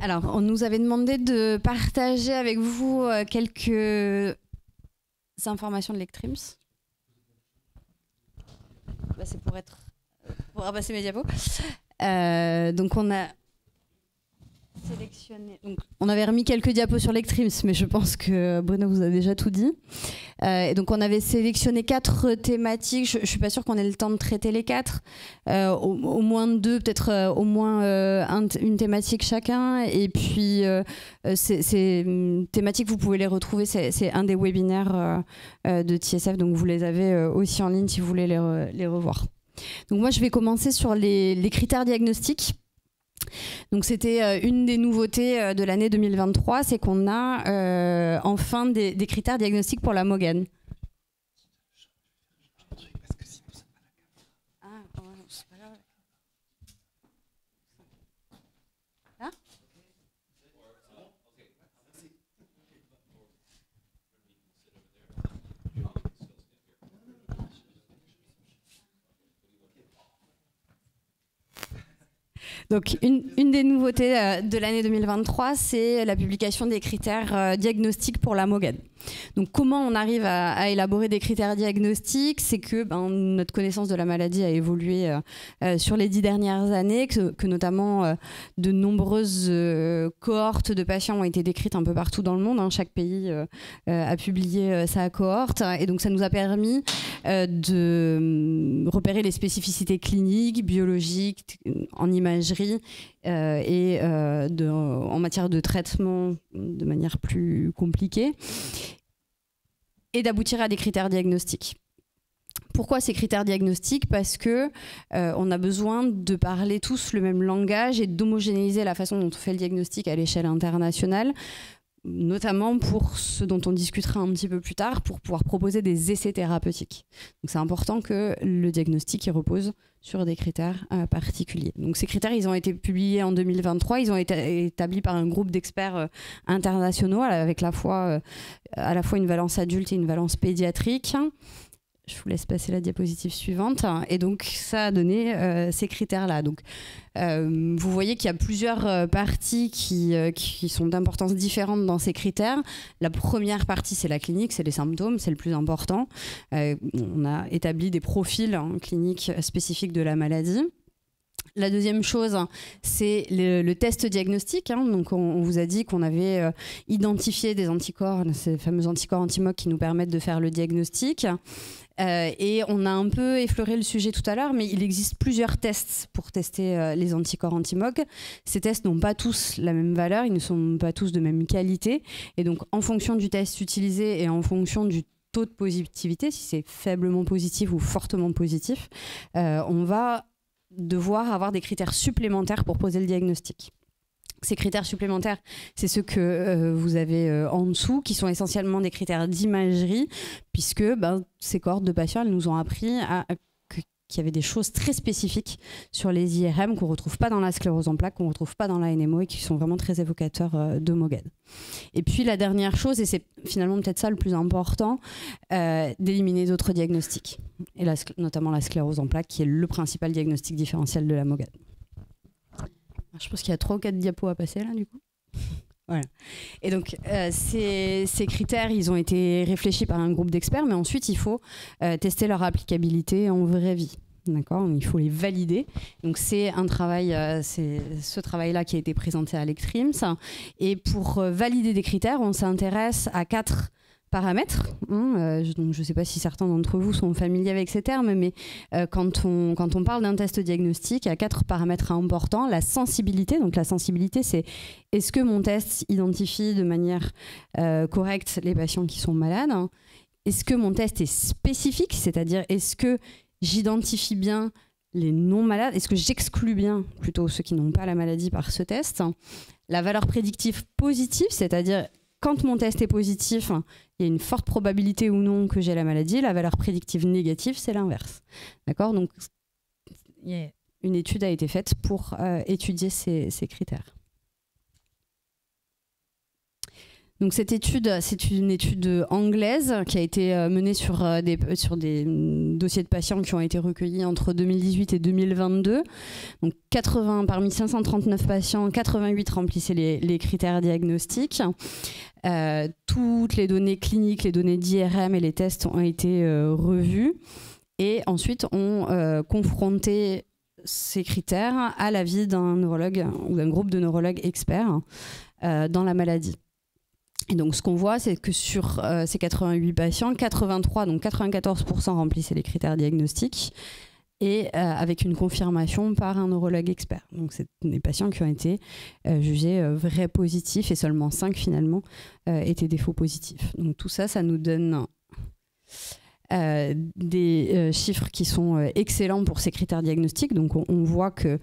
Alors, on nous avait demandé de partager avec vous quelques informations de l'ECTRIMS. Bah, c'est pour ramasser mes diapos. Donc, on a sélectionné. Donc, on avait remis quelques diapos sur l'ECTRIMS, mais je pense que Bruno vous a déjà tout dit. Et donc, on avait sélectionné 4 thématiques. Je ne suis pas sûre qu'on ait le temps de traiter les 4. Au moins 2, peut-être au moins une thématique chacun. Et puis, ces thématiques, vous pouvez les retrouver. C'est un des webinaires de TSF. Donc, vous les avez aussi en ligne si vous voulez les revoir. Donc, moi, je vais commencer sur les critères diagnostiques. Donc c'était une des nouveautés de l'année 2023, c'est qu'on a enfin des critères diagnostiques pour la MOGAN. Donc, une des nouveautés de l'année 2023, c'est la publication des critères diagnostiques pour la MOGAN. Donc, comment on arrive à élaborer des critères diagnostiques? C'est que notre connaissance de la maladie a évolué sur les 10 dernières années, que notamment de nombreuses cohortes de patients ont été décrites un peu partout dans le monde. Hein. Chaque pays a publié sa cohorte. Et donc, ça nous a permis de repérer les spécificités cliniques, biologiques, en imagerie et en matière de traitement de manière plus compliquée, et d'aboutir à des critères diagnostiques. Pourquoi ces critères diagnostiques? Parce que on a besoin de parler tous le même langage et d'homogénéiser la façon dont on fait le diagnostic à l'échelle internationale, notamment pour ce dont on discutera un petit peu plus tard, pour pouvoir proposer des essais thérapeutiques. Donc c'est important que le diagnostic repose sur des critères particuliers. Donc ces critères, ils ont été publiés en 2023, ils ont été établis par un groupe d'experts internationaux avec à la fois une valence adulte et une valence pédiatrique. Je vous laisse passer la diapositive suivante. Et donc, ça a donné ces critères-là. Donc, vous voyez qu'il y a plusieurs parties qui sont d'importance différente dans ces critères. La première partie, c'est la clinique, c'est les symptômes, c'est le plus important. On a établi des profils cliniques spécifiques de la maladie. La deuxième chose, c'est le test diagnostique. Donc, on vous a dit qu'on avait identifié des anticorps, ces fameux anticorps anti-MOG qui nous permettent de faire le diagnostic. Et on a un peu effleuré le sujet tout à l'heure, mais il existe plusieurs tests pour tester les anticorps anti-MOG. Ces tests n'ont pas tous la même valeur, ils ne sont pas tous de même qualité. Et donc, en fonction du test utilisé et en fonction du taux de positivité, si c'est faiblement positif ou fortement positif, on va devoir avoir des critères supplémentaires pour poser le diagnostic. Ces critères supplémentaires, c'est ceux que vous avez en dessous, qui sont essentiellement des critères d'imagerie, puisque ces cohortes de patients, elles nous ont appris qu'il y avait des choses très spécifiques sur les IRM qu'on ne retrouve pas dans la sclérose en plaques, qu'on ne retrouve pas dans la NMO et qui sont vraiment très évocateurs de MOGAN. Et puis la dernière chose, et c'est finalement peut-être ça le plus important, d'éliminer d'autres diagnostics, et notamment la sclérose en plaques, qui est le principal diagnostic différentiel de la MOGAN. Alors, je pense qu'il y a 3 ou 4 diapos à passer là, du coup. Voilà. Et donc, ces critères, ils ont été réfléchis par un groupe d'experts, mais ensuite, il faut tester leur applicabilité en vraie vie. D'accord ? Il faut les valider. Donc, c'est un travail, c'est ce travail-là qui a été présenté à l'ECTRIMS. Et pour valider des critères, on s'intéresse à 4 paramètres. Donc, je ne sais pas si certains d'entre vous sont familiers avec ces termes, mais quand on parle d'un test diagnostique, il y a 4 paramètres importants. La sensibilité, donc la sensibilité, c'est est-ce que mon test identifie de manière correcte les patients qui sont malades? Est-ce que mon test est spécifique, c'est-à-dire est-ce que j'identifie bien les non-malades? Est-ce que j'exclus bien plutôt ceux qui n'ont pas la maladie par ce test? La valeur prédictive positive, c'est-à-dire quand mon test est positif, il y a une forte probabilité ou non que j'ai la maladie. La valeur prédictive négative, c'est l'inverse. D'accord ? Donc, une étude a été faite pour étudier ces critères. Donc cette étude, c'est une étude anglaise qui a été menée sur des dossiers de patients qui ont été recueillis entre 2018 et 2022. Donc parmi 539 patients, 88 remplissaient les critères diagnostiques. Toutes les données cliniques, les données d'IRM et les tests ont été revus. Et ensuite, on confronté ces critères à l'avis d'un neurologue ou d'un groupe de neurologues experts dans la maladie. Et donc, ce qu'on voit, c'est que sur ces 88 patients, 83, donc 94% remplissaient les critères diagnostiques et avec une confirmation par un neurologue expert. Donc, c'est des patients qui ont été jugés vrais positifs et seulement 5 finalement étaient des faux positifs. Donc, tout ça, ça nous donne des chiffres qui sont excellents pour ces critères diagnostiques. Donc on voit que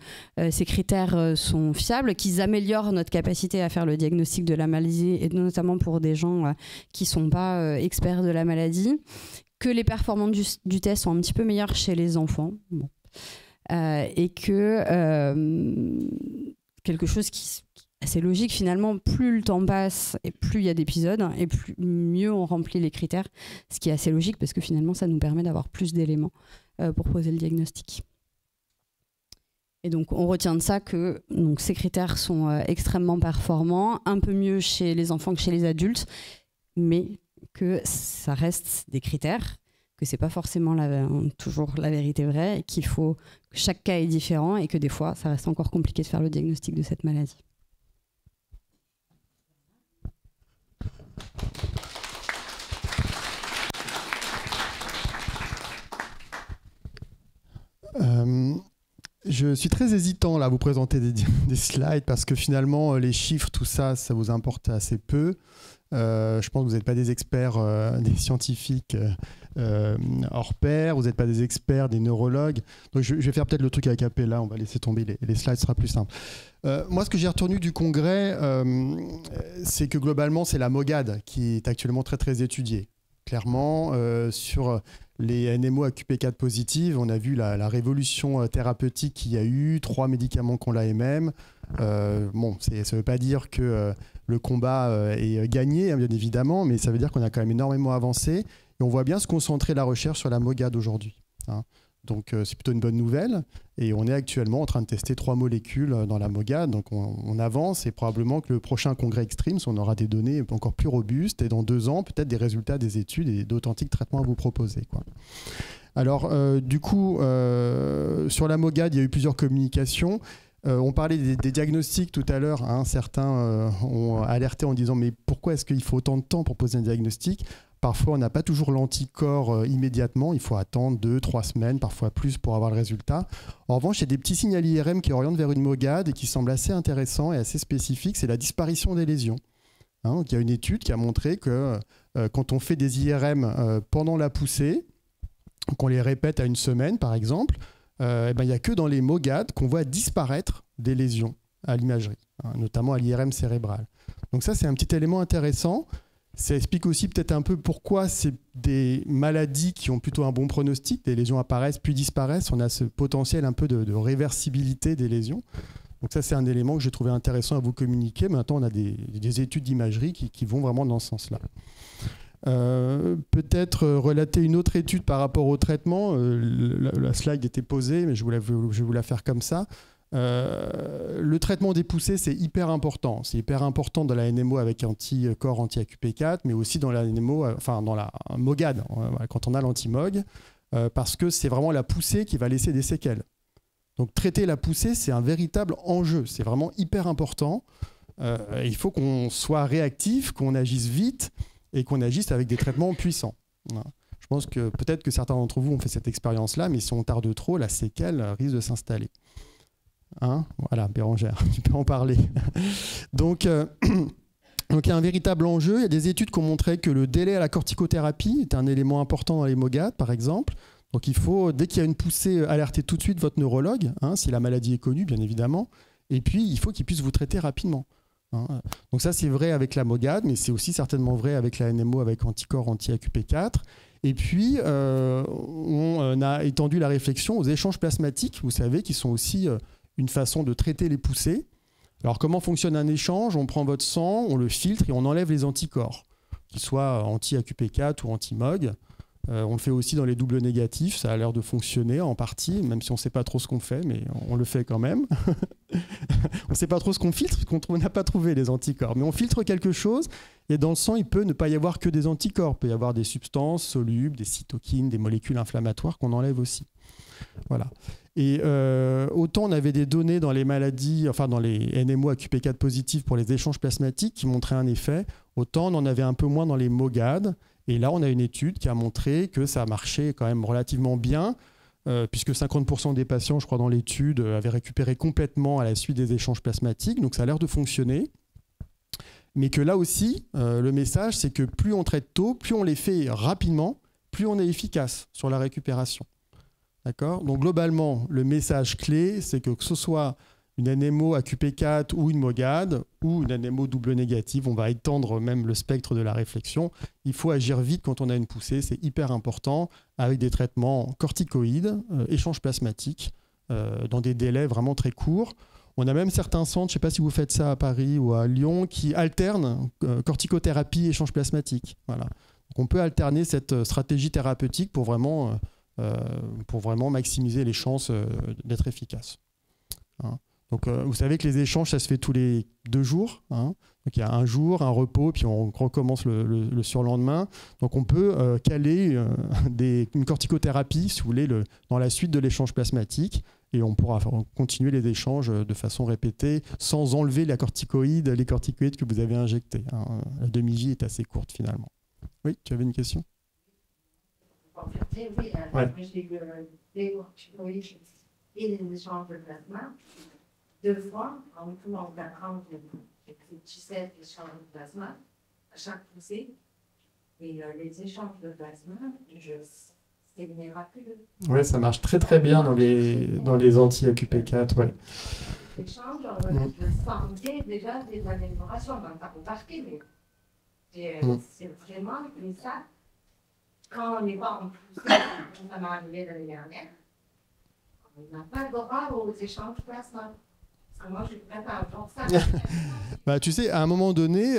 ces critères sont fiables, qu'ils améliorent notre capacité à faire le diagnostic de la maladie, et notamment pour des gens qui ne sont pas experts de la maladie, que les performances du test sont un petit peu meilleures chez les enfants. Bon. Et que quelque chose qui c'est logique finalement, plus le temps passe et plus il y a d'épisodes et mieux on remplit les critères, ce qui est assez logique parce que finalement ça nous permet d'avoir plus d'éléments pour poser le diagnostic. Et donc on retient de ça que donc, ces critères sont extrêmement performants, un peu mieux chez les enfants que chez les adultes, mais que ça reste des critères, que c'est pas forcément toujours la vérité vraie, et qu'il faut que chaque cas est différent et que des fois ça reste encore compliqué de faire le diagnostic de cette maladie. Je suis très hésitant là à vous présenter des slides parce que finalement les chiffres, tout ça, ça vous importe assez peu. Je pense que vous n'êtes pas des experts, des scientifiques hors pair, vous n'êtes pas des experts, des neurologues. Donc je vais faire peut-être le truc avec Capella, on va laisser tomber les slides, ce sera plus simple. Moi, ce que j'ai retenu du congrès, c'est que globalement, c'est la MOGAD qui est actuellement très très étudiée. Clairement, sur les NMO à QP4 positives, on a vu la révolution thérapeutique qu'il y a eu, 3 médicaments qu'on l'AMM. Bon, ça ne veut pas dire que le combat est gagné, hein, bien évidemment, mais ça veut dire qu'on a quand même énormément avancé. Et on voit bien se concentrer la recherche sur la MOGAD aujourd'hui. Hein. Donc c'est plutôt une bonne nouvelle. Et on est actuellement en train de tester 3 molécules dans la MOGAD. Donc on avance et probablement que le prochain congrès Extremes, on aura des données encore plus robustes et dans 2 ans, peut-être des résultats des études et d'authentiques traitements à vous proposer, quoi. Alors du coup, sur la MOGAD, il y a eu plusieurs communications. On parlait des diagnostics tout à l'heure. Hein, certains ont alerté en disant « mais pourquoi est-ce qu'il faut autant de temps pour poser un diagnostic ?» Parfois, on n'a pas toujours l'anticorps immédiatement. Il faut attendre 2-3 semaines, parfois plus, pour avoir le résultat. En revanche, il y a des petits signaux IRM qui orientent vers une MOGAD et qui semblent assez intéressants et assez spécifiques. C'est la disparition des lésions. Hein, donc, il y a une étude qui a montré que quand on fait des IRM pendant la poussée, qu'on les répète à 1 semaine, par exemple, il n'y a que dans les MOGAD qu'on voit disparaître des lésions à l'imagerie, hein, notamment à l'IRM cérébral. Donc ça, c'est un petit élément intéressant. Ça explique aussi peut-être un peu pourquoi c'est des maladies qui ont plutôt un bon pronostic. Des lésions apparaissent puis disparaissent. On a ce potentiel un peu de réversibilité des lésions. Donc ça, c'est un élément que j'ai trouvé intéressant à vous communiquer. Maintenant, on a des études d'imagerie qui vont vraiment dans ce sens-là. Peut-être relater une autre étude par rapport au traitement. La slide était posée, mais je vais vous la faire comme ça. Le traitement des poussées, c'est hyper important. C'est hyper important dans la NMO avec anticorps anti-AQP4, mais aussi dans la NMO, enfin dans la MOGAD, quand on a l'anti-MOG, parce que c'est vraiment la poussée qui va laisser des séquelles. Donc traiter la poussée, c'est un véritable enjeu. C'est vraiment hyper important. Il faut qu'on soit réactif, qu'on agisse vite et qu'on agisse avec des traitements puissants. Je pense que peut-être que certains d'entre vous ont fait cette expérience-là, mais si on tarde trop, la séquelle risque de s'installer. Hein, voilà, Bérangère, tu peux en parler. Donc, il y a un véritable enjeu. Il y a des études qui ont montré que le délai à la corticothérapie est un élément important dans les MOGAD, par exemple. Donc, il faut, dès qu'il y a une poussée, alerter tout de suite votre neurologue, hein, si la maladie est connue, bien évidemment. Et puis, il faut qu'il puisse vous traiter rapidement. Hein. Donc, ça, c'est vrai avec la MOGAD, mais c'est aussi certainement vrai avec la NMO, avec anticorps anti-AQP4. Et puis, on a étendu la réflexion aux échanges plasmatiques, vous savez, qui sont aussi une façon de traiter les poussées. Alors comment fonctionne un échange? On prend votre sang, on le filtre et on enlève les anticorps, qu'ils soient anti-AQP4 ou anti-MOG. On le fait aussi dans les doubles négatifs, ça a l'air de fonctionner en partie, même si on ne sait pas trop ce qu'on fait, mais on le fait quand même. On ne sait pas trop ce qu'on filtre, parce qu'on n'a pas trouvé les anticorps. Mais on filtre quelque chose, et dans le sang, il peut ne pas y avoir que des anticorps. Il peut y avoir des substances solubles, des cytokines, des molécules inflammatoires qu'on enlève aussi. Voilà. Et autant on avait des données dans les maladies, enfin dans les NMO AQP4 positifs pour les échanges plasmatiques qui montraient un effet, autant on en avait un peu moins dans les MOGAD. Et là, on a une étude qui a montré que ça marchait quand même relativement bien, puisque 50% des patients, je crois, dans l'étude, avaient récupéré complètement à la suite des échanges plasmatiques. Donc ça a l'air de fonctionner. Mais que là aussi, le message, c'est que plus on traite tôt, plus on les fait rapidement, plus on est efficace sur la récupération. D'accord ? Donc globalement, le message clé, c'est que ce soit une NMO AQP4 ou une MOGAD ou une NMO double négative, on va étendre même le spectre de la réflexion. Il faut agir vite quand on a une poussée, c'est hyper important, avec des traitements corticoïdes, échanges plasmatiques, dans des délais vraiment très courts. On a même certains centres, je ne sais pas si vous faites ça à Paris ou à Lyon, qui alternent corticothérapie et échange plasmatique. Voilà. Donc on peut alterner cette stratégie thérapeutique pour vraiment maximiser les chances d'être efficace. Hein. Donc, vous savez que les échanges, ça se fait tous les 2 jours. Hein. Donc, il y a un jour, un repos, puis on recommence le surlendemain. Donc, on peut caler une corticothérapie, si vous voulez, dans la suite de l'échange plasmatique. Et on pourra continuer les échanges de façon répétée, sans enlever les corticoïdes que vous avez injectés. Hein. La demi-vie est assez courte, finalement. Oui, tu avais une question? Oui, ouais. j'ai eu des corticoïdes et des échanges de plasma. 2 fois, en tout en 4 ans, j'ai pris 17 échanges de plasma à chaque poussée. Et les échanges de plasma, c'est miraculeux. Oui, ça marche très très bien dans les anti-AQP4. Ouais. Les échanges, je sentais déjà des améliorations, pas remarqué, mais c'est vraiment comme ça. Quand on n'est pas en poussée, ça m'est arrivé l'année dernière, on n'a pas le droit aux échanges de plasma. Moi, je ne suis pas pour ça. Bah, tu sais, à un moment donné,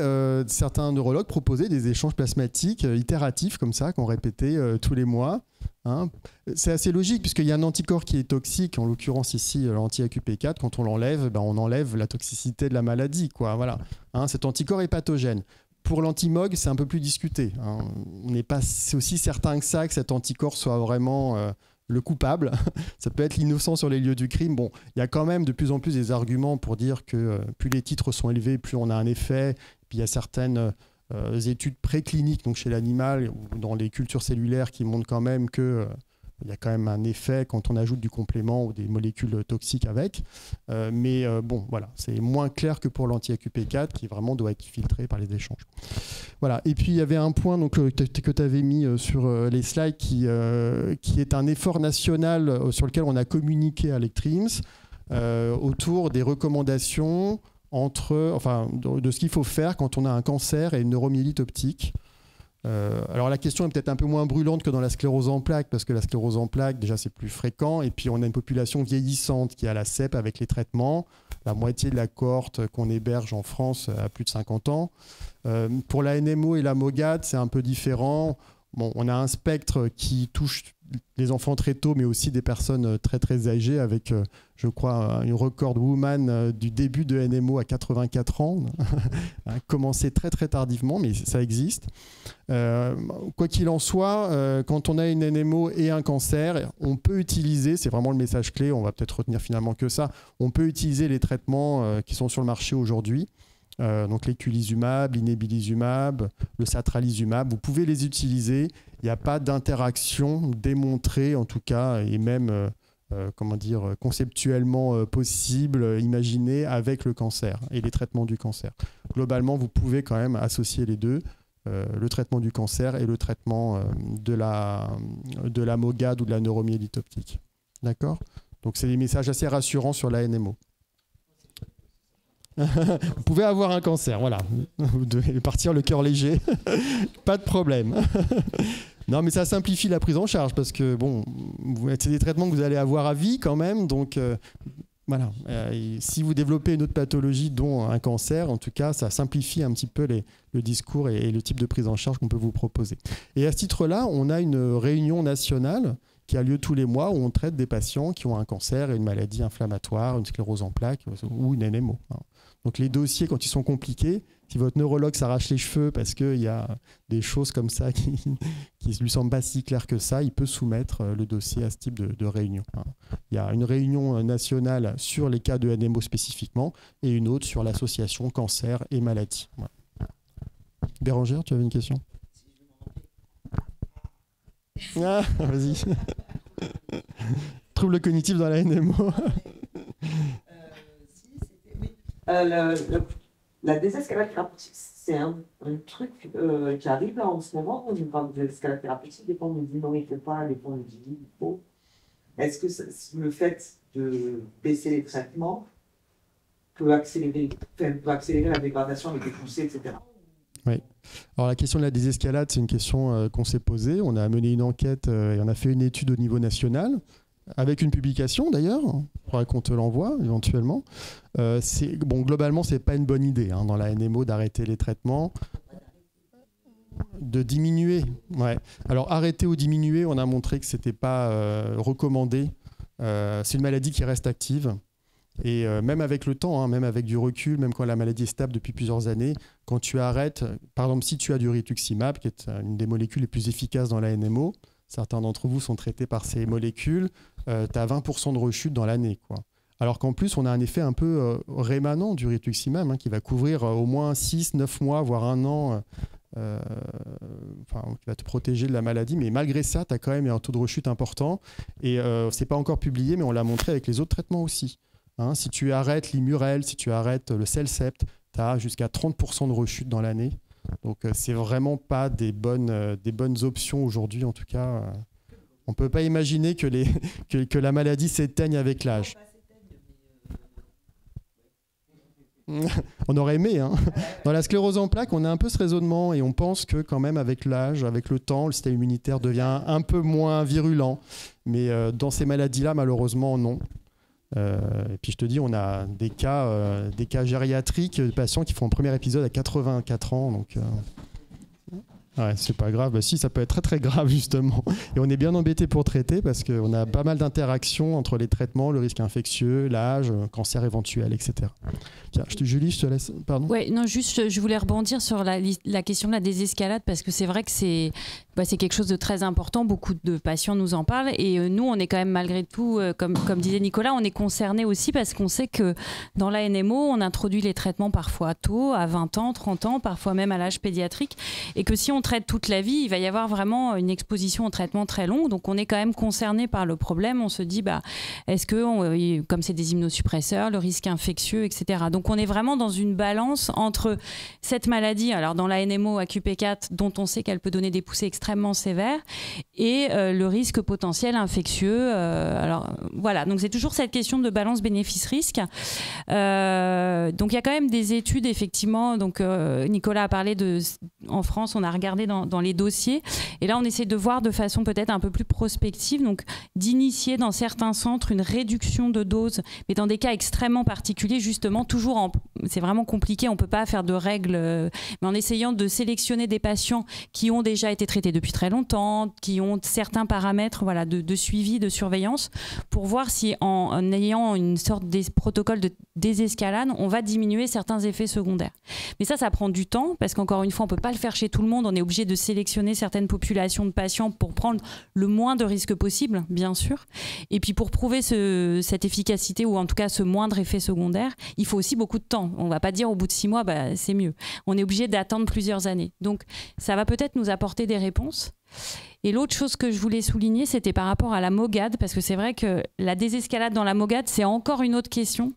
certains neurologues proposaient des échanges plasmatiques itératifs comme ça, qu'on répétait tous les mois. Hein. C'est assez logique, puisqu'il y a un anticorps qui est toxique, en l'occurrence ici, l'anti-AQP4. Quand on l'enlève, on enlève la toxicité de la maladie. Quoi. Voilà. Hein, cet anticorps est pathogène. Pour l'anti-MOG, c'est un peu plus discuté. Hein. On n'est pas aussi certain que ça, que cet anticorps soit vraiment... le coupable, ça peut être l'innocent sur les lieux du crime. Bon, il y a quand même de plus en plus des arguments pour dire que plus les titres sont élevés, plus on a un effet. Puis il y a certaines études précliniques, donc chez l'animal ou dans les cultures cellulaires, qui montrent quand même que il y a quand même un effet quand on ajoute du complément ou des molécules toxiques avec. Mais bon, voilà, c'est moins clair que pour l'anti-AQP4 qui vraiment doit être filtré par les échanges. Voilà. Et puis il y avait un point donc, que tu avais mis sur les slides qui est un effort national sur lequel on a communiqué à l'ECTRIMS autour des recommandations de ce qu'il faut faire quand on a un cancer et une neuromyélite optique. Alors la question est peut-être un peu moins brûlante que dans la sclérose en plaques, parce que la sclérose en plaques, déjà c'est plus fréquent, et puis on a une population vieillissante qui a la CEP avec les traitements. La moitié de la cohorte qu'on héberge en France a plus de 50 ans. Pour la NMO et la MOGAD, c'est un peu différent. Bon, on a un spectre qui touche les enfants très tôt, mais aussi des personnes très très âgées, avec, je crois, une record woman du début de NMO à 84 ans, a commencé très très tardivement, mais ça existe. Quoi qu'il en soit, quand on a une NMO et un cancer, on peut utiliser, c'est vraiment le message clé, on va peut-être retenir finalement que ça, on peut utiliser les traitements qui sont sur le marché aujourd'hui. Donc l'éculizumab, l'inébilizumab, le satralizumab, vous pouvez les utiliser. Il n'y a pas d'interaction démontrée en tout cas, et même conceptuellement possible, imaginée avec le cancer et les traitements du cancer. Globalement, vous pouvez quand même associer les deux, le traitement du cancer et le traitement de la MOGAD ou de la neuromyélite optique. D'accord ? Donc c'est des messages assez rassurants sur la NMO. Vous pouvez avoir un cancer, voilà. Vous devez partir le cœur léger, pas de problème. Non, mais ça simplifie la prise en charge parce que bon, c'est des traitements que vous allez avoir à vie quand même, donc Voilà. Et si vous développez une autre pathologie, dont un cancer, en tout cas, ça simplifie un petit peu le discours et le type de prise en charge qu'on peut vous proposer. Et à ce titre-là, on a une réunion nationale qui a lieu tous les mois où on traite des patients qui ont un cancer et une maladie inflammatoire, une sclérose en plaques ou une NMO. Donc les dossiers, quand ils sont compliqués, si votre neurologue s'arrache les cheveux parce qu'il y a des choses comme ça qui ne lui semblent pas si claires que ça, il peut soumettre le dossier à ce type de réunion. Il y a une réunion nationale sur les cas de NMO spécifiquement et une autre sur l'association cancer et maladie. Voilà. Bérangère, tu avais une question ? Ah, vas-y. Trouble cognitif dans la NMO. La désescalade thérapeutique, c'est un truc qui arrive là en ce moment. On nous parle de désescalade thérapeutique, des fois on nous dit non, il ne faut pas, des fois on nous dit il faut. Est-ce que le fait de baisser les traitements peut accélérer la dégradation avec les poussées, etc. Oui. Alors la question de la désescalade, c'est une question qu'on s'est posée. On a mené une enquête et on a fait une étude au niveau national, avec une publication d'ailleurs. Il faudrait qu'on te l'envoie éventuellement. Globalement, ce n'est pas une bonne idée dans la NMO d'arrêter les traitements. De diminuer. Ouais. Alors arrêter ou diminuer, on a montré que ce n'était pas recommandé. C'est une maladie qui reste active. Et même avec le temps, même avec du recul, même quand la maladie est stable depuis plusieurs années, quand tu arrêtes, par exemple si tu as du rituximab, qui est une des molécules les plus efficaces dans la NMO, certains d'entre vous sont traités par ces molécules, tu as 20% de rechute dans l'année, quoi. Alors qu'en plus, on a un effet un peu rémanent du rituximab, qui va couvrir au moins 6, 9 mois, voire 1 an, qui va te protéger de la maladie. Mais malgré ça, tu as quand même un taux de rechute important. Et ce n'est pas encore publié, mais on l'a montré avec les autres traitements aussi. Si tu arrêtes l'Immurel, si tu arrêtes le Cellcept, tu as jusqu'à 30% de rechute dans l'année. Donc, c'est vraiment pas des bonnes options aujourd'hui, en tout cas. On ne peut pas imaginer que la maladie s'éteigne avec l'âge. On aurait aimé. Dans la sclérose en plaques, on a un peu ce raisonnement et on pense que quand même avec l'âge, avec le temps, le système immunitaire devient un peu moins virulent. Mais dans ces maladies-là, malheureusement, non. Et puis je te dis, on a des cas gériatriques de patients qui font un premier épisode à 84 ans. Donc, ouais, c'est pas grave. Bah, si, ça peut être très très grave justement. Et on est bien embêté pour traiter parce qu'on a pas mal d'interactions entre les traitements, le risque infectieux, l'âge, cancer éventuel, etc. Tiens, Julie, je te laisse. Pardon. Ouais, non, juste, je voulais rebondir sur la question de la désescalade parce que c'est vrai que c'est quelque chose de très important. Beaucoup de patients nous en parlent et nous, on est quand même malgré tout, comme disait Nicolas, on est concernés aussi parce qu'on sait que dans la NMO, on introduit les traitements parfois tôt, à 20 ans, 30 ans, parfois même à l'âge pédiatrique, et que si on traite toute la vie, il va y avoir vraiment une exposition au traitement très longue. Donc on est quand même concerné par le problème. On se dit, est-ce que, comme c'est des immunosuppresseurs, le risque infectieux, etc. Donc on est vraiment dans une balance entre cette maladie, alors dans la NMO AQP4, dont on sait qu'elle peut donner des poussées extrêmement sévères, et le risque potentiel infectieux. Alors voilà, donc c'est toujours cette question de balance bénéfice-risque. Donc il y a quand même des études, effectivement. Donc Nicolas a parlé en France, on a regardé dans les dossiers, et là on essaie de voir de façon peut-être un peu plus prospective, donc d'initier dans certains centres une réduction de dose, mais dans des cas extrêmement particuliers, justement, c'est vraiment compliqué, on ne peut pas faire de règles, mais en essayant de sélectionner des patients qui ont déjà été traités depuis très longtemps, qui ont certains paramètres de suivi, de surveillance, pour voir si en ayant une sorte de protocole de désescalade, on va diminuer certains effets secondaires. Mais ça prend du temps, parce qu'encore une fois, on ne peut pas le faire chez tout le monde, on est obligé de sélectionner certaines populations de patients pour prendre le moins de risques possible, bien sûr. Et puis pour prouver cette efficacité, ou en tout cas ce moindre effet secondaire, il faut aussi beaucoup de temps. On ne va pas dire au bout de 6 mois, c'est mieux. On est obligé d'attendre plusieurs années. Donc ça va peut-être nous apporter des réponses. Et l'autre chose que je voulais souligner, c'était par rapport à la MOGAD, parce que c'est vrai que la désescalade dans la MOGAD, c'est encore une autre question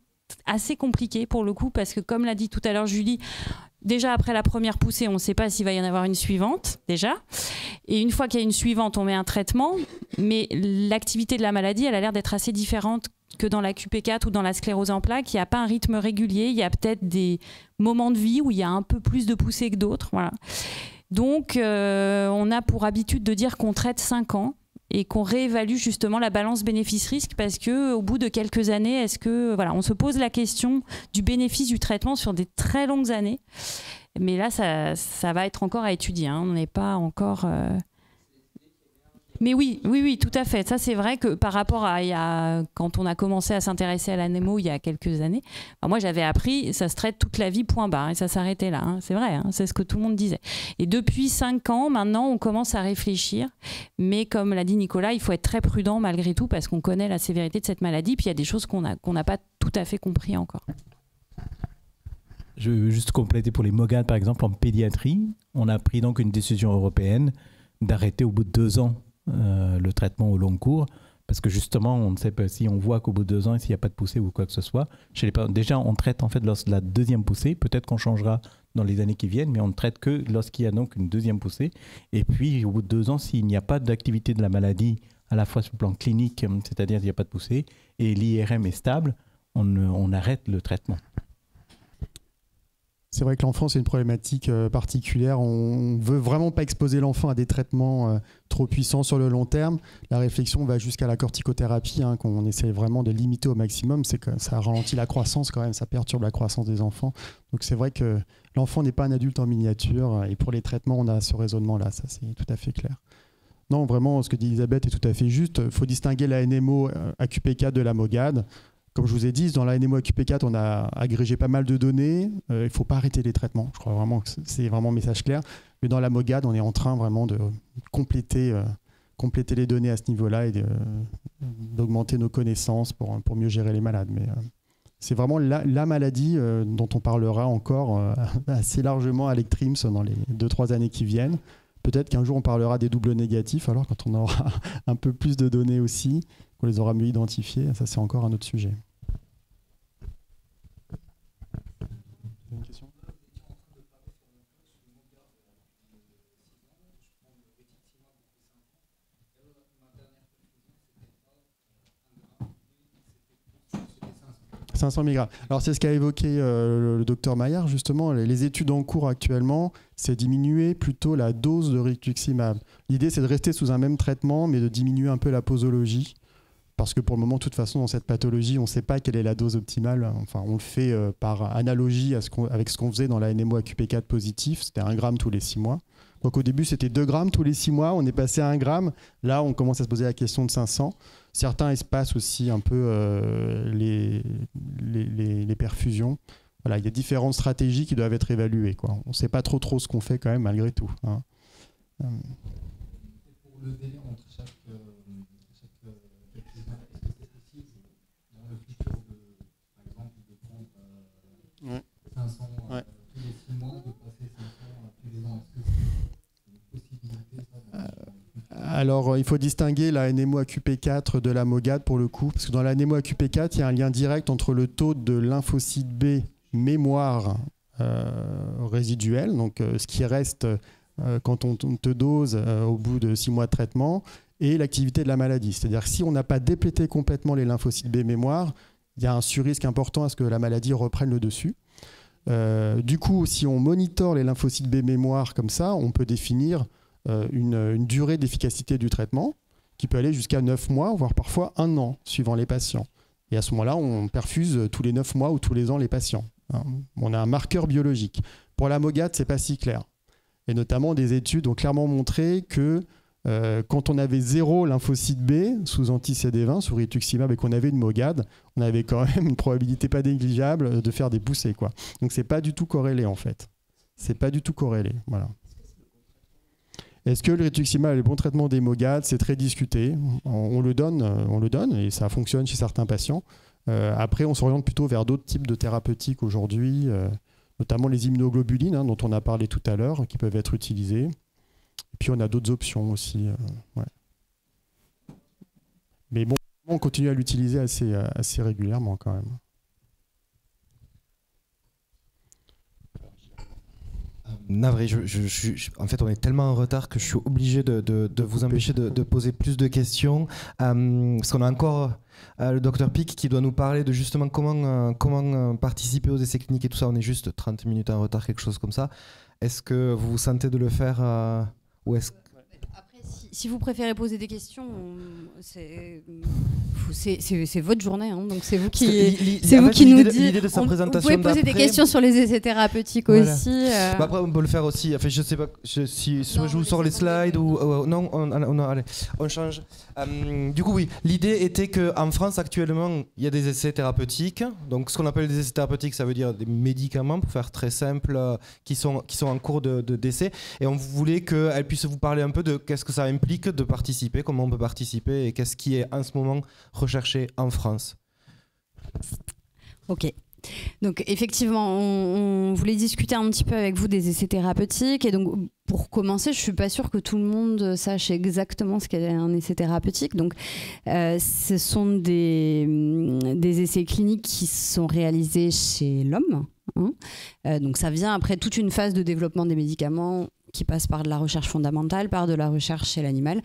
assez compliquée pour le coup, parce que comme l'a dit tout à l'heure Julie, déjà après la première poussée, on ne sait pas s'il va y en avoir une suivante déjà. Et une fois qu'il y a une suivante, on met un traitement, mais l'activité de la maladie, elle a l'air d'être assez différente que dans la QP4 ou dans la sclérose en plaques. Il n'y a pas un rythme régulier, il y a peut-être des moments de vie où il y a un peu plus de poussées que d'autres. Voilà. Donc, on a pour habitude de dire qu'on traite 5 ans. et qu'on réévalue justement la balance bénéfice-risque, parce qu'au bout de quelques années, on se pose la question du bénéfice du traitement sur des très longues années. Mais là, ça va être encore à étudier. On n'est pas encore... Mais oui, tout à fait. Ça, c'est vrai que par rapport à quand on a commencé à s'intéresser à la NEMO il y a quelques années, moi, j'avais appris, ça se traite toute la vie, point barre, et ça s'arrêtait là. C'est vrai, c'est ce que tout le monde disait. Et depuis 5 ans, maintenant, on commence à réfléchir. Mais comme l'a dit Nicolas, il faut être très prudent malgré tout, parce qu'on connaît la sévérité de cette maladie. Puis il y a des choses qu'on n'a pas tout à fait compris encore. Je veux juste compléter pour les MOGAD, par exemple, en pédiatrie. On a pris donc une décision européenne d'arrêter au bout de 2 ans le traitement au long cours, parce que justement, on ne sait pas si on voit qu'au bout de 2 ans, s'il n'y a pas de poussée ou quoi que ce soit. Chez les parents, déjà, on traite en fait lors de la deuxième poussée. Peut-être qu'on changera dans les années qui viennent, mais on ne traite que lorsqu'il y a donc une deuxième poussée. Et puis, au bout de 2 ans, s'il n'y a pas d'activité de la maladie, à la fois sur le plan clinique, c'est-à-dire qu'il n'y a pas de poussée, et l'IRM est stable, on arrête le traitement. C'est vrai que l'enfant, c'est une problématique particulière. On ne veut vraiment pas exposer l'enfant à des traitements trop puissants sur le long terme. La réflexion va jusqu'à la corticothérapie, qu'on essaie vraiment de limiter au maximum. C'est que ça ralentit la croissance quand même, ça perturbe la croissance des enfants. Donc c'est vrai que l'enfant n'est pas un adulte en miniature. Et pour les traitements, on a ce raisonnement-là, ça c'est tout à fait clair. Non, vraiment, ce que dit Elisabeth est tout à fait juste. Il faut distinguer la NMO AQP4 de la MOGAD. Comme je vous ai dit, dans la NMO AQP4, on a agrégé pas mal de données. Il ne faut pas arrêter les traitements. Je crois vraiment que c'est vraiment un message clair. Mais dans la MOGAD, on est en train vraiment de compléter les données à ce niveau-là et d'augmenter nos connaissances pour mieux gérer les malades. Mais c'est vraiment la maladie dont on parlera encore assez largement à l'ECTRIMS dans les 2-3 années qui viennent. Peut-être qu'un jour, on parlera des doubles négatifs, alors quand on aura un peu plus de données aussi, qu'on les aura mieux identifiées. Ça, c'est encore un autre sujet. Une question ? « 500 mg. Alors c'est ce qu'a évoqué le docteur Maillard, justement. Les études en cours actuellement, c'est diminuer plutôt la dose de rituximab. L'idée, c'est de rester sous un même traitement, mais de diminuer un peu la posologie. Parce que pour le moment, de toute façon, dans cette pathologie, on ne sait pas quelle est la dose optimale. Enfin, on le fait par analogie avec ce qu'on faisait dans la NMO AQP4 positif. C'était 1 gramme tous les 6 mois. Donc au début, c'était 2 grammes tous les 6 mois. On est passé à 1 gramme. Là, on commence à se poser la question de 500. Certains espacent aussi un peu les perfusions. Voilà, il y a différentes stratégies qui doivent être évaluées, quoi. On ne sait pas trop ce qu'on fait quand même, malgré tout. Pour le délai entre chaque est-ce que c'est possible dans le futur par exemple, de prendre 500 tous les 6 mois, de passer 500 tous les ans? Est-ce que c'est une possibilité ça, Alors, il faut distinguer la NMO AQP4 de la MOGAD pour le coup, parce que dans la NMO AQP4, il y a un lien direct entre le taux de lymphocyte B mémoire résiduel, donc ce qui reste quand on te dose au bout de 6 mois de traitement, et l'activité de la maladie. C'est-à-dire que si on n'a pas déplété complètement les lymphocytes B mémoire, il y a un surrisque important à ce que la maladie reprenne le dessus. Du coup, si on monitore les lymphocytes B mémoire comme ça, on peut définir une durée d'efficacité du traitement qui peut aller jusqu'à 9 mois, voire parfois 1 an, suivant les patients. Et à ce moment-là, on perfuse tous les 9 mois ou tous les ans les patients. On a un marqueur biologique. Pour la MOGAD, ce n'est pas si clair. Et notamment, des études ont clairement montré que quand on avait 0 lymphocyte B sous anti-CD20, sous rituximab, et qu'on avait une MOGAD, on avait quand même une probabilité pas négligeable de faire des poussées, quoi. Donc, ce n'est pas du tout corrélé, en fait. Ce n'est pas du tout corrélé. Voilà. Est-ce que le rituximab est le bon traitement des MOGAD? C'est très discuté. On le donne et ça fonctionne chez certains patients. Après, on s'oriente plutôt vers d'autres types de thérapeutiques aujourd'hui, notamment les immunoglobulines, dont on a parlé tout à l'heure, qui peuvent être utilisées. Et puis, on a d'autres options aussi. Ouais. Mais bon, on continue à l'utiliser assez régulièrement quand même. Navré, en fait, on est tellement en retard que je suis obligé de vous empêcher de poser plus de questions. Parce qu'on a encore le docteur Pic qui doit nous parler de justement comment participer aux essais cliniques et tout ça. On est juste 30 minutes en retard, quelque chose comme ça. Est-ce que vous vous sentez de le faire ou est-ce... Après, Si vous préférez poser des questions, c'est votre journée, hein, donc c'est vous qui nous dites. L'idée de sa présentation, vous pouvez poser des questions sur les essais thérapeutiques aussi. Bah après, on peut le faire aussi. Enfin, je sais pas si je vous sors les slides ou non. Allez, on change. Du coup, oui. L'idée était qu'en France actuellement, il y a des essais thérapeutiques. Donc, ce qu'on appelle des essais thérapeutiques, ça veut dire des médicaments, pour faire très simple, qui sont en cours d'essai. Et on voulait qu'elle puisse vous parler un peu de qu'est-ce que ça implique de participer, comment on peut participer et qu'est-ce qui est en ce moment recherché en France. Ok. Donc effectivement, on voulait discuter un petit peu avec vous des essais thérapeutiques. Et donc pour commencer, je ne suis pas sûre que tout le monde sache exactement ce qu'est un essai thérapeutique. Donc ce sont des essais cliniques qui sont réalisés chez l'homme. Hein. Donc ça vient après toute une phase de développement des médicaments qui passe par de la recherche fondamentale, par de la recherche chez l'animal,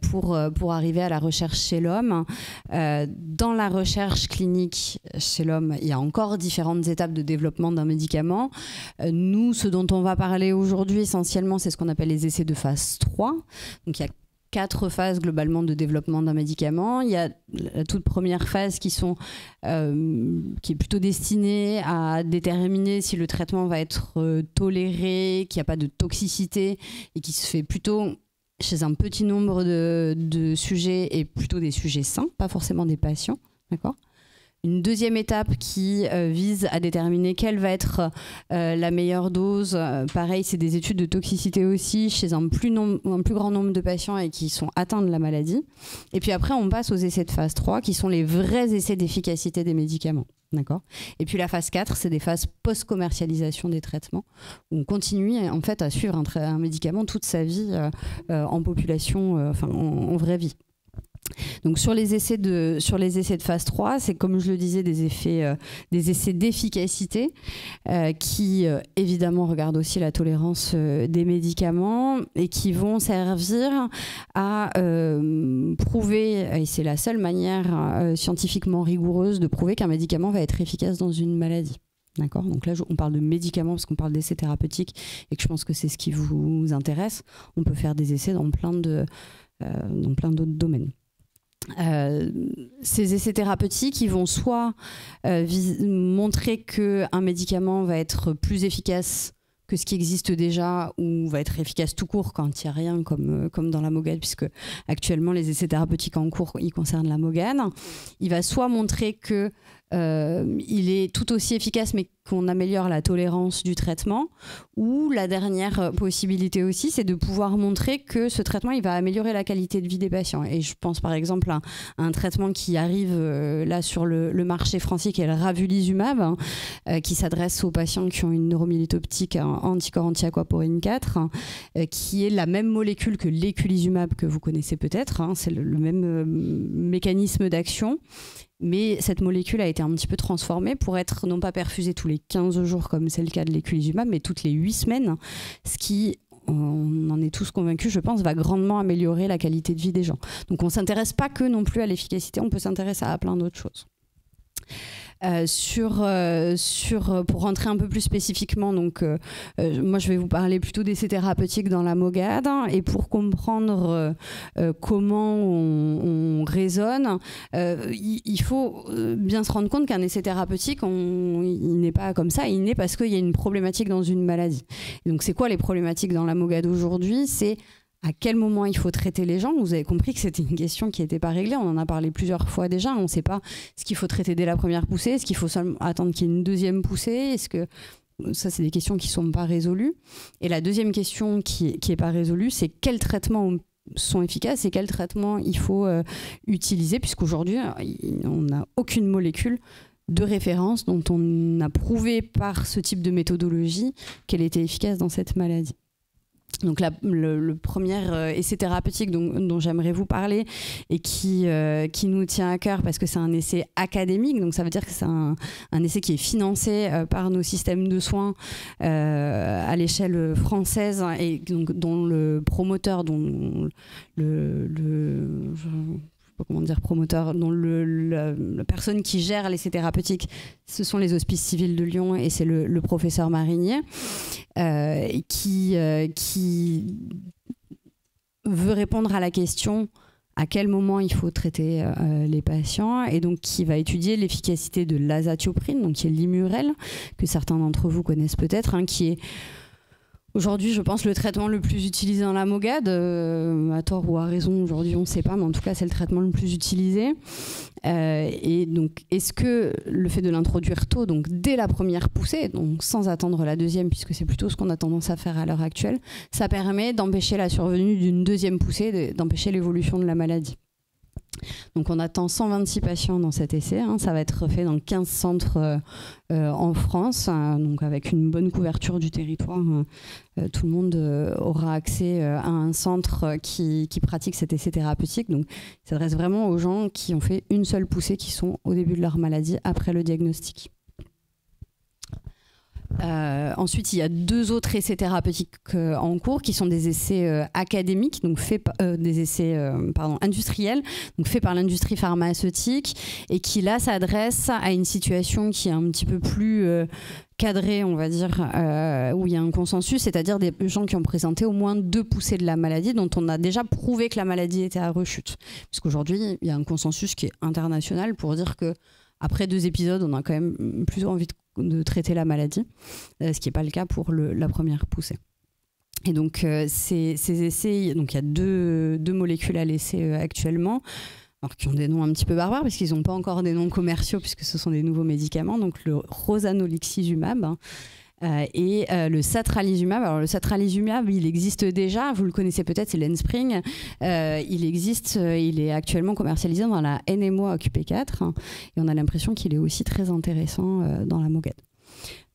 pour arriver à la recherche chez l'homme. Dans la recherche clinique chez l'homme, il y a encore différentes étapes de développement d'un médicament. Nous, ce dont on va parler aujourd'hui, essentiellement, c'est ce qu'on appelle les essais de phase 3. Donc, il y a 4 phases globalement de développement d'un médicament. Il y a la toute première phase qui est plutôt destinée à déterminer si le traitement va être toléré, qu'il n'y a pas de toxicité et qui se fait plutôt chez un petit nombre de sujets et plutôt des sujets sains, pas forcément des patients. D'accord ? Une deuxième étape qui vise à déterminer quelle va être la meilleure dose. Pareil, c'est des études de toxicité aussi chez un plus grand nombre de patients et qui sont atteints de la maladie. Et puis après, on passe aux essais de phase 3 qui sont les vrais essais d'efficacité des médicaments. D'accord ? Et puis la phase 4, c'est des phases post-commercialisation des traitements où on continue en fait à suivre un médicament toute sa vie en population, en vraie vie. Donc sur les essais de phase 3, c'est comme je le disais des essais d'efficacité qui évidemment regardent aussi la tolérance des médicaments et qui vont servir à prouver, et c'est la seule manière scientifiquement rigoureuse de prouver qu'un médicament va être efficace dans une maladie. D'accord ? Donc là, on parle de médicaments parce qu'on parle d'essais thérapeutiques et que je pense que c'est ce qui vous intéresse. On peut faire des essais dans plein d'autres domaines. Ces essais thérapeutiques, ils vont soit montrer qu'un médicament va être plus efficace que ce qui existe déjà ou va être efficace tout court quand il n'y a rien comme dans la Mogad, puisque actuellement les essais thérapeutiques en cours ils concernent la Mogad. Il va soit montrer que il est tout aussi efficace mais qu'on améliore la tolérance du traitement, ou la dernière possibilité aussi c'est de pouvoir montrer que ce traitement il va améliorer la qualité de vie des patients. Et je pense par exemple à un traitement qui arrive là sur le marché français qui est le ravulizumab, qui s'adresse aux patients qui ont une neuromyélite optique anticorps anti-aquaporine 4, qui est la même molécule que l'éculizumab que vous connaissez peut-être, hein, c'est le même mécanisme d'action. Mais cette molécule a été un petit peu transformée pour être non pas perfusée tous les 15 jours comme c'est le cas de l'éculizumab, mais toutes les 8 semaines, ce qui, on en est tous convaincus, je pense, va grandement améliorer la qualité de vie des gens. Donc on ne s'intéresse pas que non plus à l'efficacité, on peut s'intéresser à plein d'autres choses. Pour rentrer un peu plus spécifiquement, donc, moi je vais vous parler plutôt d'essais thérapeutiques dans la Mogad, et pour comprendre comment on raisonne, il faut bien se rendre compte qu'un essai thérapeutique, il n'est pas comme ça, il naît parce qu'il y a une problématique dans une maladie. Et donc c'est quoi les problématiques dans la Mogad aujourd'hui ? C'est à quel moment il faut traiter les gens ? Vous avez compris que c'était une question qui n'était pas réglée. On en a parlé plusieurs fois déjà. On ne sait pas ce qu'il faut traiter dès la première poussée. Est-ce qu'il faut seulement attendre qu'il y ait une deuxième poussée ? Est-ce que ça, c'est des questions qui ne sont pas résolues. Et la deuxième question qui n'est pas résolue, c'est quels traitements sont efficaces et quels traitements il faut utiliser, puisqu'aujourd'hui, on n'a aucune molécule de référence dont on a prouvé par ce type de méthodologie qu'elle était efficace dans cette maladie. Donc le premier essai thérapeutique dont j'aimerais vous parler et qui nous tient à cœur parce que c'est un essai académique, donc ça veut dire que c'est un essai qui est financé par nos systèmes de soins à l'échelle française, et donc dont le promoteur, dont la personne qui gère l'essai thérapeutique, ce sont les Hospices civils de Lyon, et c'est le professeur Marinier qui veut répondre à la question à quel moment il faut traiter les patients, et donc qui va étudier l'efficacité de l'azatioprine, donc qui est l'Immurel, que certains d'entre vous connaissent peut-être, hein, qui est aujourd'hui, je pense, le traitement le plus utilisé dans la MOGAD, à tort ou à raison, aujourd'hui on ne sait pas, mais en tout cas c'est le traitement le plus utilisé. Et donc, est-ce que le fait de l'introduire tôt, donc dès la première poussée, donc sans attendre la deuxième, puisque c'est plutôt ce qu'on a tendance à faire à l'heure actuelle, ça permet d'empêcher la survenue d'une deuxième poussée, d'empêcher l'évolution de la maladie. Donc on attend 126 patients dans cet essai, hein. Ça va être fait dans 15 centres en France, donc avec une bonne couverture du territoire. Tout le monde aura accès à un centre qui pratique cet essai thérapeutique. Donc il s'adresse vraiment aux gens qui ont fait une seule poussée, qui sont au début de leur maladie, après le diagnostic. Ensuite, il y a 2 autres essais thérapeutiques en cours, qui sont des essais académiques, donc des essais industriels, donc faits par l'industrie pharmaceutique, et qui là s'adressent à une situation qui est un petit peu plus cadrée, on va dire, où il y a un consensus, c'est-à-dire des gens qui ont présenté au moins 2 poussées de la maladie, dont on a déjà prouvé que la maladie était à rechute. Puisqu'aujourd'hui, il y a un consensus qui est international pour dire que après 2 épisodes, on a quand même plutôt envie de traiter la maladie, ce qui n'est pas le cas pour la première poussée. Et donc, ces essais, donc il y a deux molécules à l'essai actuellement, alors qui ont des noms un petit peu barbares, parce qu'ils n'ont pas encore des noms commerciaux, puisque ce sont des nouveaux médicaments, donc le rosanolixizumab, et le satralizumab. Alors le satralizumab, il existe déjà, vous le connaissez peut-être, c'est l'Enspring. Il existe, il est actuellement commercialisé dans la NMO AQP4, et on a l'impression qu'il est aussi très intéressant dans la MOGAD.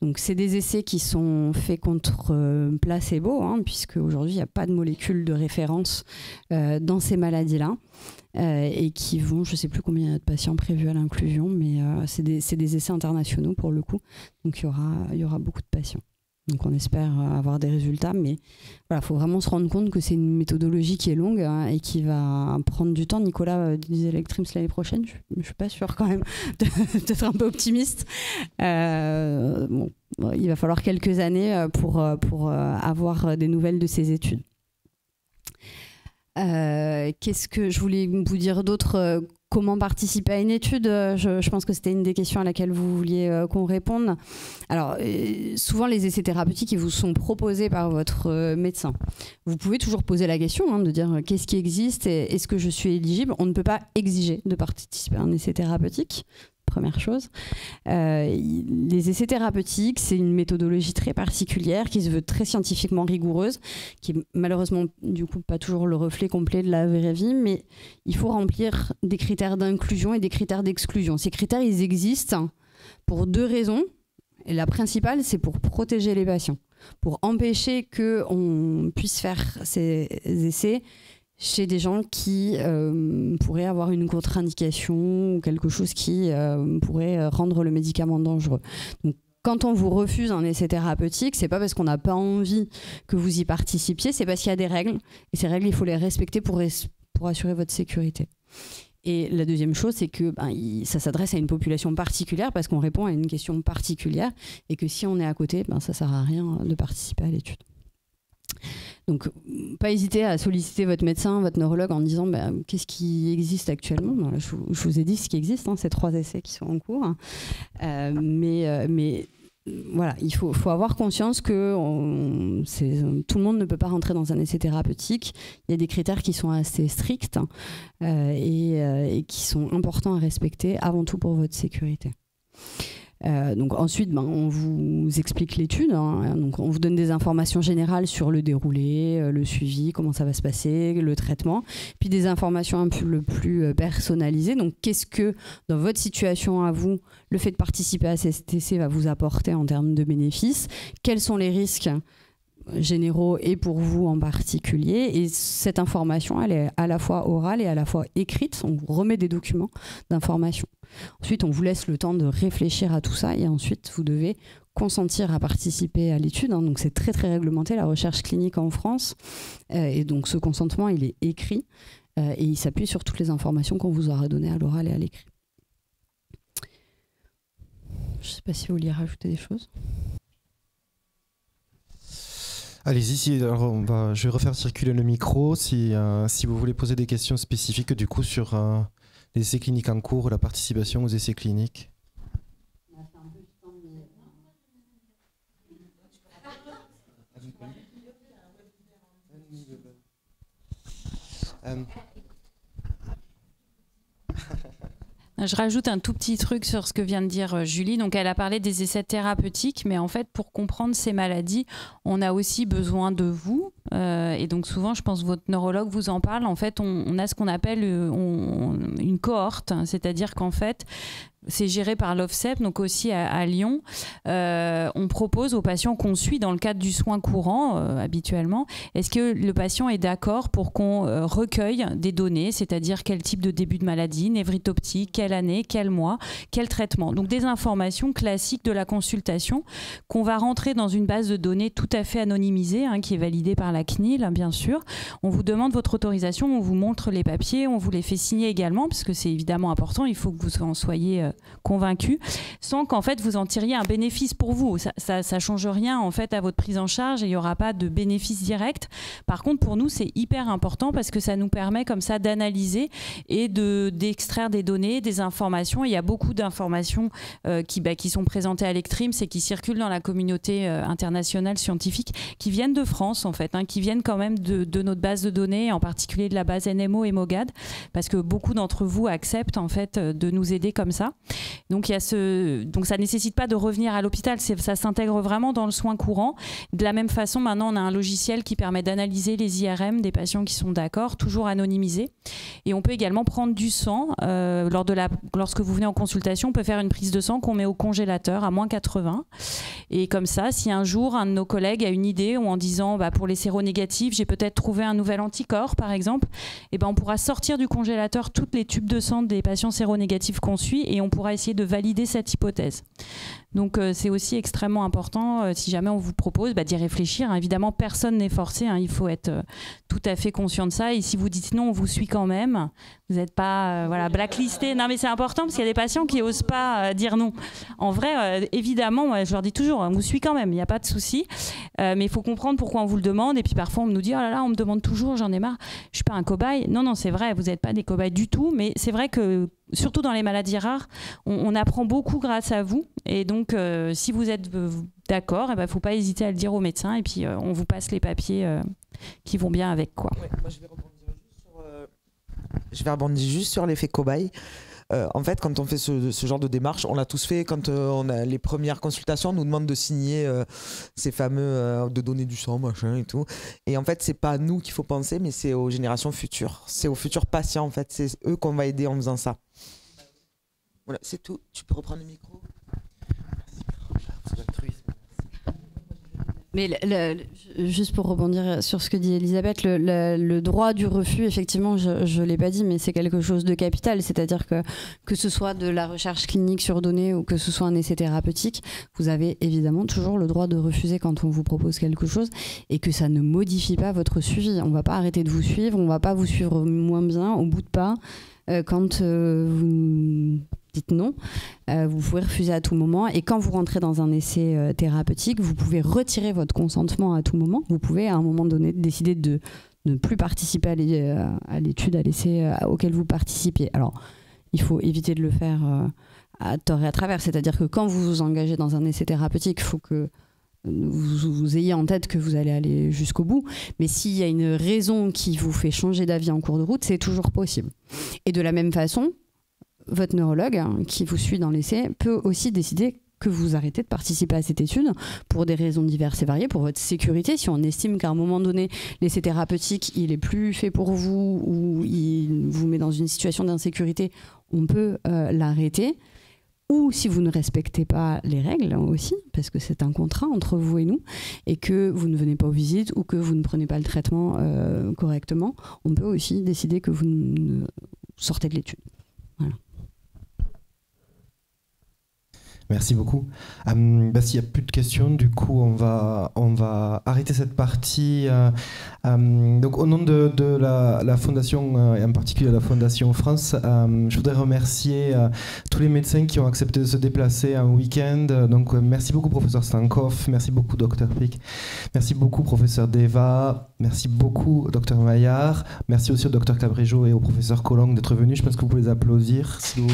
Donc c'est des essais qui sont faits contre placebo, hein, puisque aujourd'hui il n'y a pas de molécule de référence dans ces maladies-là, et qui vont, je ne sais plus combien il y a de patients prévus à l'inclusion, mais c'est des essais internationaux pour le coup, donc il y aura beaucoup de patients. Donc on espère avoir des résultats, mais voilà, faut vraiment se rendre compte que c'est une méthodologie qui est longue, hein, et qui va prendre du temps. Nicolas disait l'ECTRIMS l'année prochaine, je suis pas sûre quand même d'être un peu optimiste. Bon, il va falloir quelques années pour avoir des nouvelles de ces études. Qu'est-ce que je voulais vous dire d'autre? Comment participer à une étude? Je pense que c'était une des questions à laquelle vous vouliez qu'on réponde. Alors, souvent, les essais thérapeutiques, ils vous sont proposés par votre médecin. Vous pouvez toujours poser la question, hein, de dire qu'est-ce qui existe et est-ce que je suis éligible? On ne peut pas exiger de participer à un essai thérapeutique. Première chose. Les essais thérapeutiques, c'est une méthodologie très particulière qui se veut très scientifiquement rigoureuse, qui est malheureusement du coup pas toujours le reflet complet de la vraie vie, mais il faut remplir des critères d'inclusion et des critères d'exclusion. Ces critères, ils existent pour 2 raisons. Et la principale, c'est pour protéger les patients, pour empêcher qu'on puisse faire ces essais chez des gens qui pourraient avoir une contre-indication ou quelque chose qui pourrait rendre le médicament dangereux. Donc, quand on vous refuse un essai thérapeutique, c'est pas parce qu'on n'a pas envie que vous y participiez, c'est parce qu'il y a des règles, et ces règles, il faut les respecter pour assurer votre sécurité. Et la deuxième chose, c'est que ça s'adresse à une population particulière, parce qu'on répond à une question particulière, et que si on est à côté, ça sert à rien de participer à l'étude. Donc, pas hésiter à solliciter votre médecin, votre neurologue en disant qu'est-ce qui existe actuellement. Bon, là, je vous ai dit ce qui existe, hein, ces 3 essais qui sont en cours. Mais voilà, il faut avoir conscience que tout le monde ne peut pas rentrer dans un essai thérapeutique. Il y a des critères qui sont assez stricts, et qui sont importants à respecter avant tout pour votre sécurité. Donc ensuite, on vous explique l'étude, hein, donc on vous donne des informations générales sur le déroulé, le suivi, comment ça va se passer, le traitement, puis des informations un peu plus personnalisées. Donc qu'est-ce que, dans votre situation à vous, le fait de participer à cet essai va vous apporter en termes de bénéfices? Quels sont les risques généraux et pour vous en particulier? Et cette information, elle est à la fois orale et à la fois écrite. On vous remet des documents d'information. Ensuite, on vous laisse le temps de réfléchir à tout ça, et ensuite vous devez consentir à participer à l'étude, hein. Donc c'est très très réglementé, la recherche clinique en France, et donc ce consentement, il est écrit, et il s'appuie sur toutes les informations qu'on vous aura données à l'oral et à l'écrit. Je ne sais pas si vous vouliez rajouter des choses. Allez-y, alors je vais refaire circuler le micro si vous voulez poser des questions spécifiques du coup sur les essais cliniques en cours ou la participation aux essais cliniques. Je rajoute un tout petit truc sur ce que vient de dire Julie. Donc, elle a parlé des essais thérapeutiques, mais en fait, pour comprendre ces maladies, on a aussi besoin de vous. Et donc, souvent, je pense que votre neurologue vous en parle. En fait, on a ce qu'on appelle une cohorte, c'est-à-dire qu'en fait, c'est géré par l'OFCEP, donc aussi à Lyon. On propose aux patients qu'on suit dans le cadre du soin courant, habituellement, est-ce que le patient est d'accord pour qu'on recueille des données, c'est-à-dire quel type de début de maladie, névrite optique, quelle année, quel mois, quel traitement. Donc des informations classiques de la consultation qu'on va rentrer dans une base de données tout à fait anonymisée, qui est validée par la CNIL, bien sûr. On vous demande votre autorisation, on vous montre les papiers, on vous les fait signer également, parce que c'est évidemment important, il faut que vous en soyez convaincu, sans qu'en fait vous en tiriez un bénéfice pour vous. Ça change rien en fait à votre prise en charge et il n'y aura pas de bénéfice direct. Par contre, pour nous, c'est hyper important parce que ça nous permet comme ça d'analyser et d'extraire des données, des informations. Il y a beaucoup d'informations qui sont présentées à l'ECTRIMS et qui circulent dans la communauté internationale scientifique, qui viennent de France en fait, qui viennent quand même de notre base de données, en particulier de la base NMO et MOGAD, parce que beaucoup d'entre vous acceptent en fait de nous aider comme ça. Donc, donc ça ne nécessite pas de revenir à l'hôpital, ça s'intègre vraiment dans le soin courant. De la même façon, maintenant, on a un logiciel qui permet d'analyser les IRM des patients qui sont d'accord, toujours anonymisés. Et on peut également prendre du sang. Lorsque vous venez en consultation, on peut faire une prise de sang qu'on met au congélateur à -80. Et comme ça, si un jour, un de nos collègues a une idée ou en disant pour les séronégatifs, j'ai peut-être trouvé un nouvel anticorps, par exemple, on pourra sortir du congélateur toutes les tubes de sang des patients séronégatifs qu'on suit et on pourra essayer de valider cette hypothèse. Donc c'est aussi extrêmement important, si jamais on vous propose d'y réfléchir. Évidemment, personne n'est forcé, il faut être tout à fait conscient de ça. Et si vous dites non, on vous suit quand même. Vous n'êtes pas blacklisté. Non, mais c'est important parce qu'il y a des patients qui n'osent pas dire non. En vrai, évidemment, je leur dis toujours, on vous suit quand même, il n'y a pas de souci. Mais il faut comprendre pourquoi on vous le demande. Et puis parfois, on nous dit, oh là là, on me demande toujours, j'en ai marre, je ne suis pas un cobaye. Non, c'est vrai, vous n'êtes pas des cobayes du tout. Mais c'est vrai que, surtout dans les maladies rares, on apprend beaucoup grâce à vous. Et donc, si vous êtes d'accord, il ne faut pas hésiter à le dire au médecin. Et puis, on vous passe les papiers qui vont bien avec, quoi. Ouais, moi, je vais rebondir juste sur l'effet cobaye. En fait, quand on fait ce genre de démarche, on l'a tous fait quand on a les premières consultations, on nous demande de signer ces fameux, de donner du sang, machin et tout. Et en fait, c'est pas à nous qu'il faut penser, mais c'est aux générations futures. C'est aux futurs patients, en fait. C'est eux qu'on va aider en faisant ça. Voilà, c'est tout. Tu peux reprendre le micro ? Mais juste pour rebondir sur ce que dit Elisabeth, le droit du refus, effectivement, je ne l'ai pas dit, mais c'est quelque chose de capital. C'est-à-dire que ce soit de la recherche clinique sur données ou que ce soit un essai thérapeutique, vous avez évidemment toujours le droit de refuser quand on vous propose quelque chose et que ça ne modifie pas votre suivi. On ne va pas arrêter de vous suivre, on ne va pas vous suivre moins bien au bout de pas quand vous dites non. Vous pouvez refuser à tout moment et quand vous rentrez dans un essai thérapeutique, vous pouvez retirer votre consentement à tout moment. Vous pouvez à un moment donné décider de ne plus participer à l'étude, à l'essai auquel vous participiez. Alors, il faut éviter de le faire à tort et à travers. C'est-à-dire que quand vous vous engagez dans un essai thérapeutique, il faut que vous ayez en tête que vous allez aller jusqu'au bout. Mais s'il y a une raison qui vous fait changer d'avis en cours de route, c'est toujours possible. Et de la même façon, votre neurologue qui vous suit dans l'essai peut aussi décider que vous arrêtez de participer à cette étude pour des raisons diverses et variées, pour votre sécurité. Si on estime qu'à un moment donné, l'essai thérapeutique, il est plus fait pour vous ou il vous met dans une situation d'insécurité, on peut l'arrêter. Ou si vous ne respectez pas les règles aussi, parce que c'est un contrat entre vous et nous, et que vous ne venez pas aux visites ou que vous ne prenez pas le traitement correctement, on peut aussi décider que vous sortez de l'étude. Voilà. Merci beaucoup. S'il n'y a plus de questions, du coup, on va arrêter cette partie. Donc, au nom de la Fondation, et en particulier la Fondation France, je voudrais remercier tous les médecins qui ont accepté de se déplacer un week-end. Donc, merci beaucoup, professeur Stankov. Merci beaucoup, docteur Pic. Merci beaucoup, professeur Deva. Merci beaucoup, docteur Maillard. Merci aussi au docteur Cabrejo et au professeur Collang d'être venus. Je pense que vous pouvez les applaudir. Si vous...